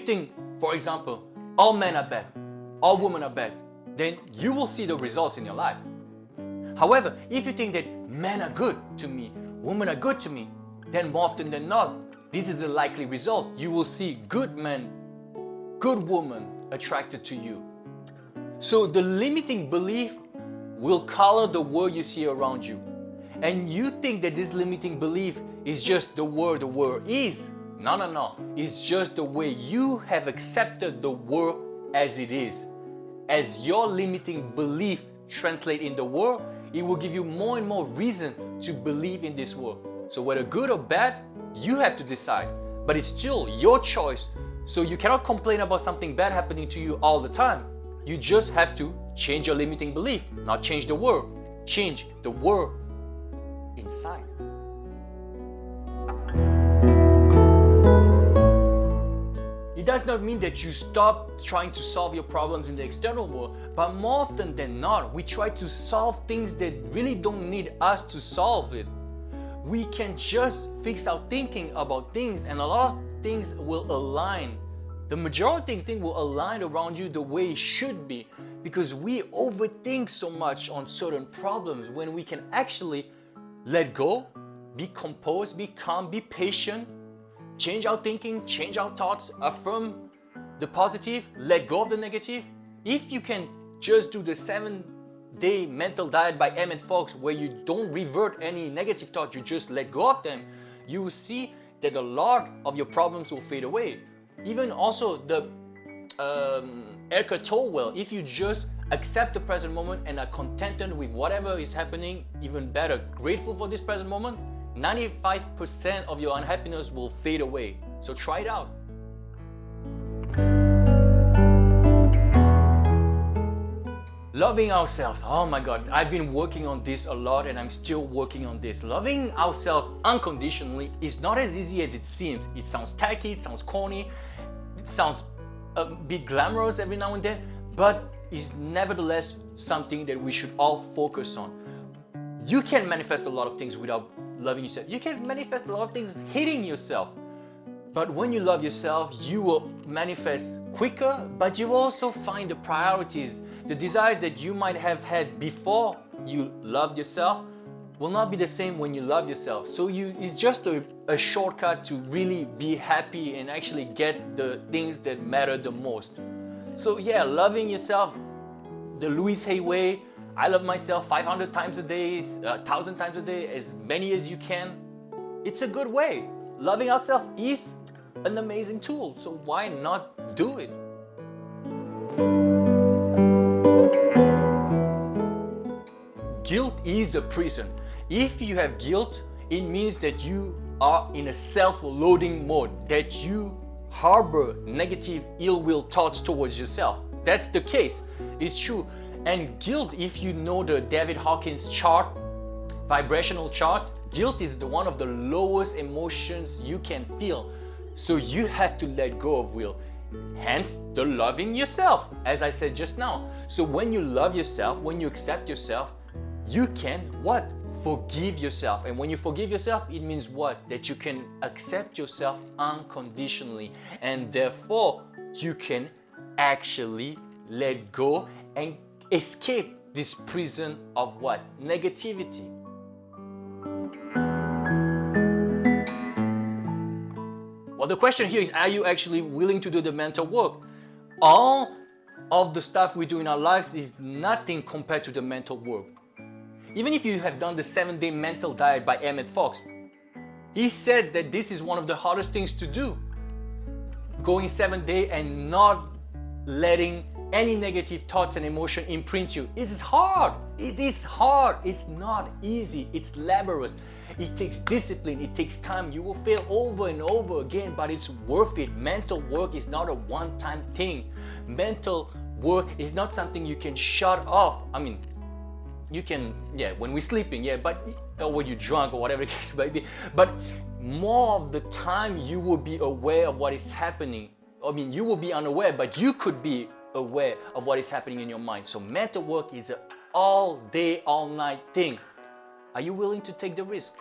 think, for example, all men are bad, all women are bad, then you will see the results in your life. However, if you think that men are good to me, women are good to me, then more often than not, this is the likely result. You will see good men, good women attracted to you. So the limiting belief will color the world you see around you. And you think that this limiting belief is just the world is. No. It's just the way you have accepted the world as it is. As your limiting belief translate in the world, it will give you more and more reason to believe in this world. So whether good or bad, you have to decide. But it's still your choice. So you cannot complain about something bad happening to you all the time. You just have to change your limiting belief, not change the world. Change the world inside. It does not mean that you stop trying to solve your problems in the external world, but more often than not, we try to solve things that really don't need us to solve it. We can just fix our thinking about things, and a lot of things will align. The majority of things will align around you the way it should be, because we overthink so much on certain problems when we can actually let go, be composed, be calm, be patient, change our thinking, change our thoughts, affirm the positive, let go of the negative. If you can just do the 7-day mental diet by Emmett Fox, where you don't revert any negative thoughts, you just let go of them, you will see that a lot of your problems will fade away. Even also the Eckhart Tolle, well, if you just accept the present moment and are contented with whatever is happening, even better, grateful for this present moment, 95% of your unhappiness will fade away. So try it out. Loving ourselves. Oh my God, I've been working on this a lot and I'm still working on this. Loving ourselves unconditionally is not as easy as it seems. It sounds tacky, it sounds corny, it sounds a bit glamorous every now and then, but is nevertheless something that we should all focus on. You can manifest a lot of things without loving yourself. You can manifest a lot of things hating yourself. But when you love yourself, you will manifest quicker, but you will also find the priorities, the desires that you might have had before you loved yourself will not be the same when you love yourself. So it's just a shortcut to really be happy and actually get the things that matter the most. So yeah, loving yourself, the Louise Hay way. I love myself 500 times a day, 1,000 times a day, as many as you can. It's a good way. Loving ourselves is an amazing tool, so why not do it? Guilt is a prison. If you have guilt, it means that you are in a self-loathing mode, that you harbor negative ill will thoughts towards yourself. That's the case. It's true. And guilt, if you know the David Hawkins chart, vibrational chart, guilt is one of the lowest emotions you can feel. So you have to let go of will. Hence the loving yourself, as I said just now. So when you love yourself, when you accept yourself, you can what? Forgive yourself. And when you forgive yourself, it means what? That you can accept yourself unconditionally. And therefore, you can actually let go and escape this prison of what? Negativity. Well, the question here is, are you actually willing to do the mental work? All of the stuff we do in our lives is nothing compared to the mental work. Even if you have done the 7-day mental diet by Emmett Fox, he said that this is one of the hardest things to do. Going 7 days and not letting any negative thoughts and emotion imprint you. It is hard. It is hard. It's not easy. It's laborious. It takes discipline. It takes time. You will fail over and over again, but it's worth it. Mental work is not a one-time thing. Mental work is not something you can shut off. I mean, you can, when we're sleeping, but or when you're drunk or whatever the case may be. But more of the time, you will be aware of what is happening. I mean, you will be unaware, but you could be aware of what is happening in your mind. So mental work is an all day, all night thing. Are you willing to take the risk?